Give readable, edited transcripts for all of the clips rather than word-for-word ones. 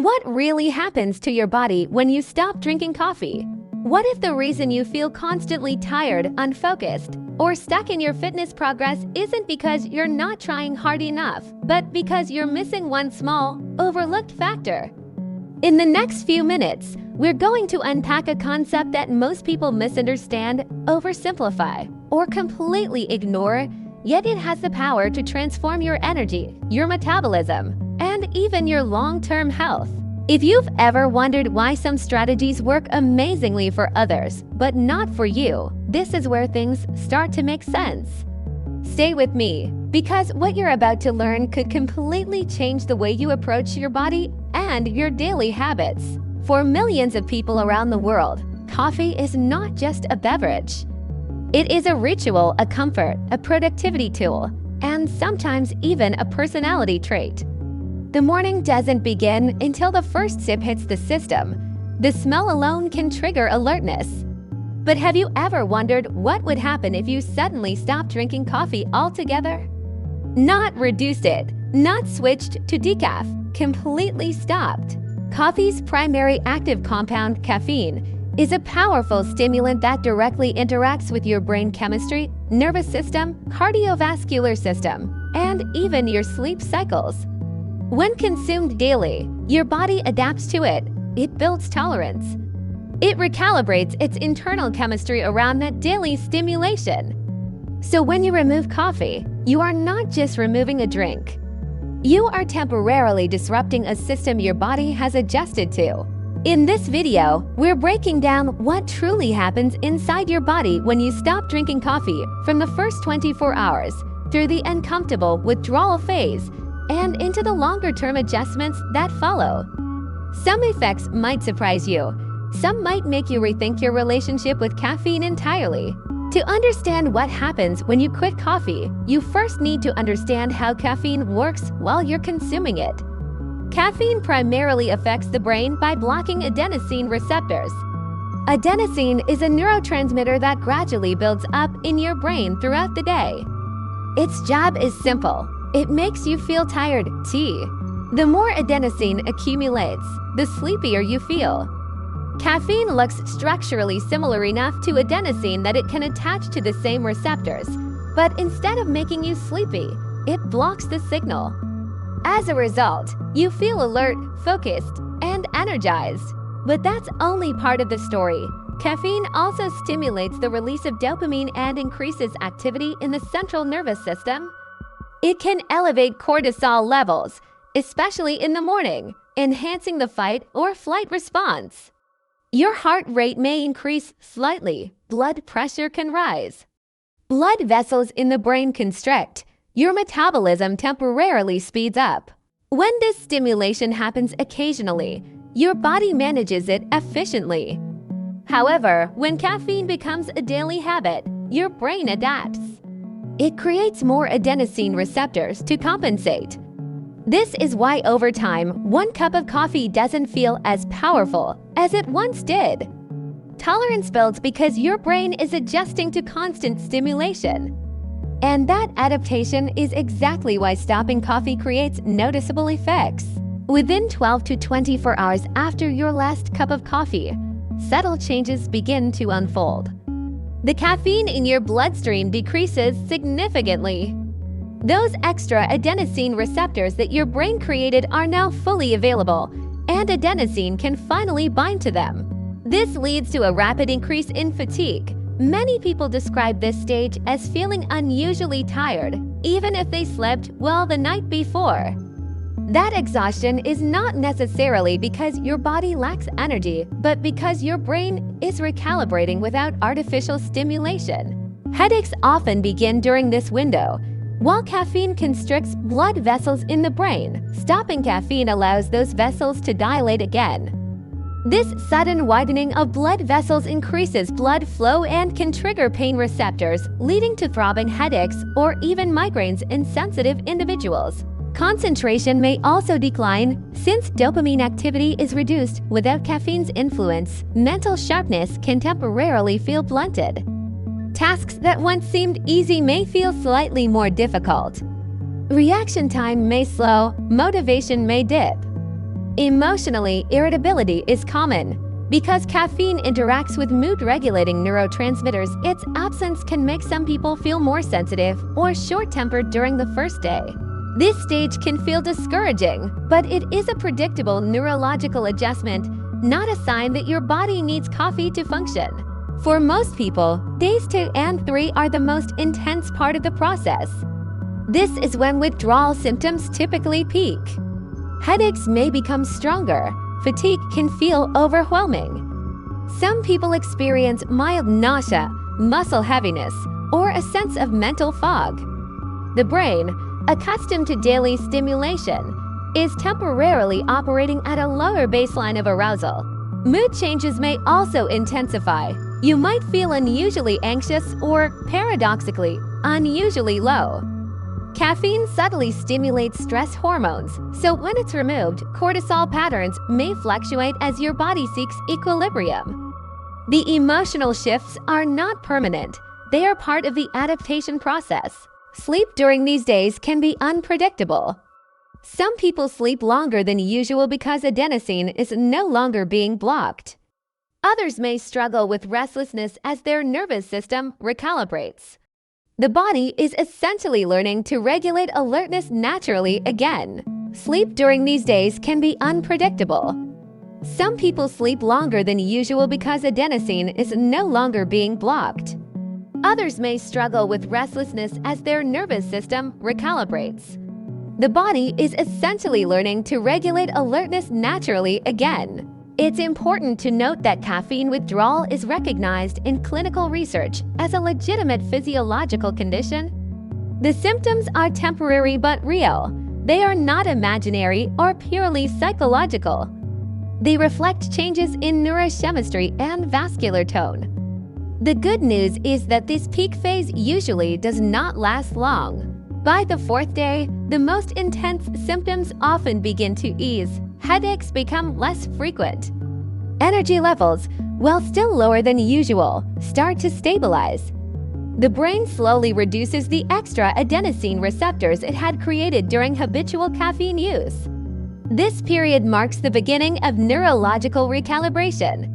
What really happens to your body when you stop drinking coffee? What if the reason you feel constantly tired, unfocused, or stuck in your fitness progress isn't because you're not trying hard enough, but because you're missing one small, overlooked factor? In the next few minutes, we're going to unpack a concept that most people misunderstand, oversimplify, or completely ignore, yet it has the power to transform your energy, your metabolism, and even your long-term health. If you've ever wondered why some strategies work amazingly for others, but not for you, this is where things start to make sense. Stay with me, because what you're about to learn could completely change the way you approach your body and your daily habits. For millions of people around the world, coffee is not just a beverage. It is a ritual, a comfort, a productivity tool, and sometimes even a personality trait. The morning doesn't begin until the first sip hits the system. The smell alone can trigger alertness. But have you ever wondered what would happen if you suddenly stopped drinking coffee altogether? Not reduced it, not switched to decaf, completely stopped. Coffee's primary active compound, caffeine, is a powerful stimulant that directly interacts with your brain chemistry, nervous system, cardiovascular system, and even your sleep cycles. When consumed daily, your body adapts to it. It builds tolerance. It recalibrates its internal chemistry around that daily stimulation. So when you remove coffee, you are not just removing a drink. You are temporarily disrupting a system your body has adjusted to. In this video, we're breaking down what truly happens inside your body when you stop drinking coffee from the first 24 hours, through the uncomfortable withdrawal phase, and into the longer-term adjustments that follow. Some effects might surprise you. Some might make you rethink your relationship with caffeine entirely. To understand what happens when you quit coffee, you first need to understand how caffeine works while you're consuming it. Caffeine primarily affects the brain by blocking adenosine receptors. Adenosine is a neurotransmitter that gradually builds up in your brain throughout the day. Its job is simple. It makes you feel tired, T. The more adenosine accumulates, the sleepier you feel. Caffeine looks structurally similar enough to adenosine that it can attach to the same receptors, but instead of making you sleepy, it blocks the signal. As a result, you feel alert, focused, and energized. But that's only part of the story. Caffeine also stimulates the release of dopamine and increases activity in the central nervous system. It can elevate cortisol levels, especially in the morning, enhancing the fight or flight response. Your heart rate may increase slightly, blood pressure can rise. Blood vessels in the brain constrict, your metabolism temporarily speeds up. When this stimulation happens occasionally, your body manages it efficiently. However, when caffeine becomes a daily habit, your brain adapts. It creates more adenosine receptors to compensate. This is why over time, one cup of coffee doesn't feel as powerful as it once did. Tolerance builds because your brain is adjusting to constant stimulation. And that adaptation is exactly why stopping coffee creates noticeable effects. Within 12 to 24 hours after your last cup of coffee, subtle changes begin to unfold. The caffeine in your bloodstream decreases significantly. Those extra adenosine receptors that your brain created are now fully available, and adenosine can finally bind to them. This leads to a rapid increase in fatigue. Many people describe this stage as feeling unusually tired, even if they slept well the night before. That exhaustion is not necessarily because your body lacks energy, but because your brain is recalibrating without artificial stimulation. Headaches often begin during this window. While caffeine constricts blood vessels in the brain, stopping caffeine allows those vessels to dilate again. This sudden widening of blood vessels increases blood flow and can trigger pain receptors, leading to throbbing headaches or even migraines in sensitive individuals. Concentration may also decline. Since dopamine activity is reduced without caffeine's influence, mental sharpness can temporarily feel blunted. Tasks that once seemed easy may feel slightly more difficult. Reaction time may slow, motivation may dip. Emotionally, irritability is common. Because caffeine interacts with mood-regulating neurotransmitters, its absence can make some people feel more sensitive or short-tempered during the first day. This stage can feel discouraging, but it is a predictable neurological adjustment, not a sign that your body needs coffee to function. For most people, days 2 and 3 are the most intense part of the process. This is when withdrawal symptoms typically peak. Headaches may become stronger. Fatigue can feel overwhelming. Some people experience mild nausea, muscle heaviness, or a sense of mental fog. The brain, accustomed to daily stimulation, is temporarily operating at a lower baseline of arousal. Mood changes may also intensify. You might feel unusually anxious or, paradoxically, unusually low. Caffeine subtly stimulates stress hormones, so when it's removed, cortisol patterns may fluctuate as your body seeks equilibrium. The emotional shifts are not permanent. They are part of the adaptation process. Sleep during these days can be unpredictable. Some people sleep longer than usual because adenosine is no longer being blocked. Others may struggle with restlessness as their nervous system recalibrates. The body is essentially learning to regulate alertness naturally again. Sleep during these days can be unpredictable. Some people sleep longer than usual because adenosine is no longer being blocked. Others may struggle with restlessness as their nervous system recalibrates. The body is essentially learning to regulate alertness naturally again. It's important to note that caffeine withdrawal is recognized in clinical research as a legitimate physiological condition. The symptoms are temporary but real. They are not imaginary or purely psychological. They reflect changes in neurochemistry and vascular tone. The good news is that this peak phase usually does not last long. By the 4th day, the most intense symptoms often begin to ease. Headaches become less frequent. Energy levels, while still lower than usual, start to stabilize. The brain slowly reduces the extra adenosine receptors it had created during habitual caffeine use. This period marks the beginning of neurological recalibration.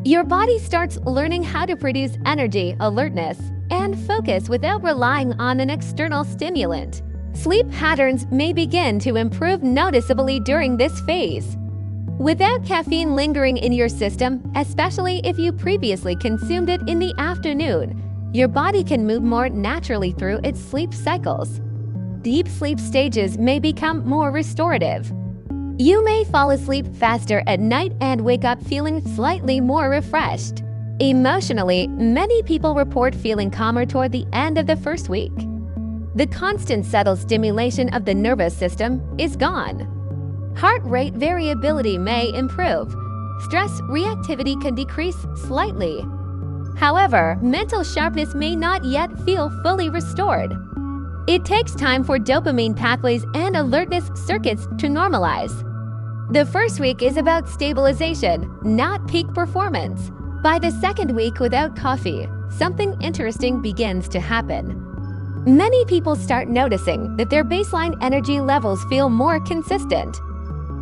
Your body starts learning how to produce energy, alertness, and focus without relying on an external stimulant. Sleep patterns may begin to improve noticeably during this phase. Without caffeine lingering in your system, especially if you previously consumed it in the afternoon, your body can move more naturally through its sleep cycles. Deep sleep stages may become more restorative. You may fall asleep faster at night and wake up feeling slightly more refreshed. Emotionally, many people report feeling calmer toward the end of the first week. The constant subtle stimulation of the nervous system is gone. Heart rate variability may improve. Stress reactivity can decrease slightly. However, mental sharpness may not yet feel fully restored. It takes time for dopamine pathways and alertness circuits to normalize. The first week is about stabilization, not peak performance. By the 2nd week without coffee, something interesting begins to happen. Many people start noticing that their baseline energy levels feel more consistent.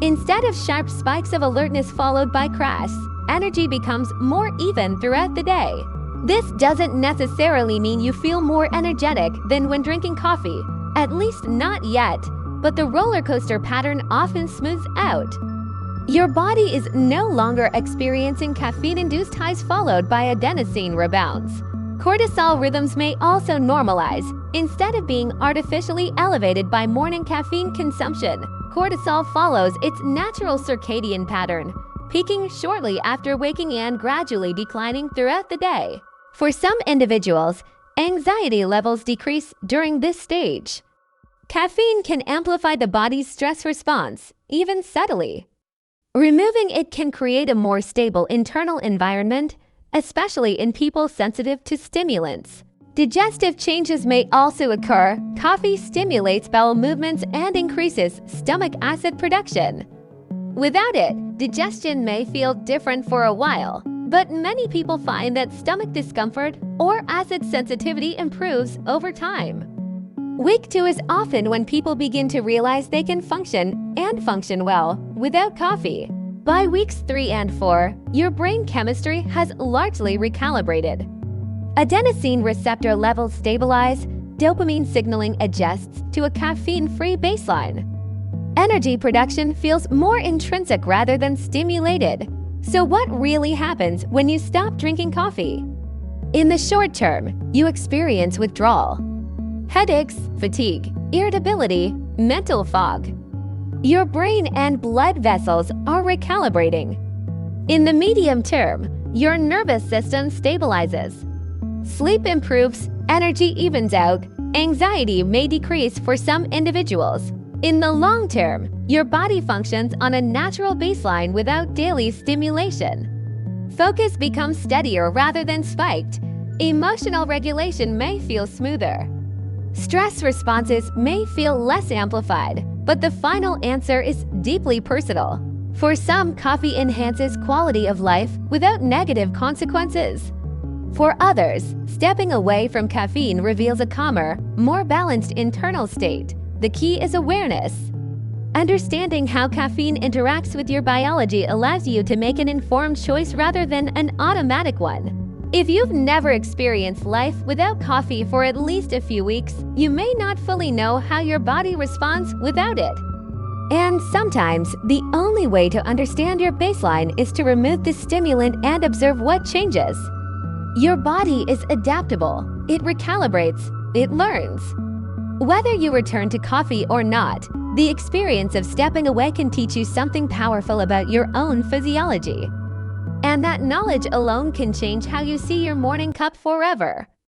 Instead of sharp spikes of alertness followed by crash, energy becomes more even throughout the day. This doesn't necessarily mean you feel more energetic than when drinking coffee, at least not yet, but the roller coaster pattern often smooths out. Your body is no longer experiencing caffeine-induced highs followed by adenosine rebounds. Cortisol rhythms may also normalize. Instead of being artificially elevated by morning caffeine consumption, cortisol follows its natural circadian pattern, peaking shortly after waking and gradually declining throughout the day. For some individuals, anxiety levels decrease during this stage. Caffeine can amplify the body's stress response, even subtly. Removing it can create a more stable internal environment, especially in people sensitive to stimulants. Digestive changes may also occur. Coffee stimulates bowel movements and increases stomach acid production. Without it, digestion may feel different for a while, but many people find that stomach discomfort or acid sensitivity improves over time. Week 2 is often when people begin to realize they can function and function well without coffee. By weeks 3 and 4, your brain chemistry has largely recalibrated. Adenosine receptor levels stabilize, dopamine signaling adjusts to a caffeine-free baseline. Energy production feels more intrinsic rather than stimulated. So what really happens when you stop drinking coffee? In the short term, you experience withdrawal, headaches, fatigue, irritability, mental fog. Your brain and blood vessels are recalibrating. In the medium term, your nervous system stabilizes. Sleep improves, energy evens out, anxiety may decrease for some individuals. In the long term, your body functions on a natural baseline without daily stimulation. Focus becomes steadier rather than spiked. Emotional regulation may feel smoother. Stress responses may feel less amplified, but the final answer is deeply personal. For some, coffee enhances quality of life without negative consequences. For others, stepping away from caffeine reveals a calmer, more balanced internal state. The key is awareness. Understanding how caffeine interacts with your biology allows you to make an informed choice rather than an automatic one. If you've never experienced life without coffee for at least a few weeks, you may not fully know how your body responds without it. And sometimes, the only way to understand your baseline is to remove the stimulant and observe what changes. Your body is adaptable. It recalibrates. It learns. Whether you return to coffee or not, the experience of stepping away can teach you something powerful about your own physiology. And that knowledge alone can change how you see your morning cup forever.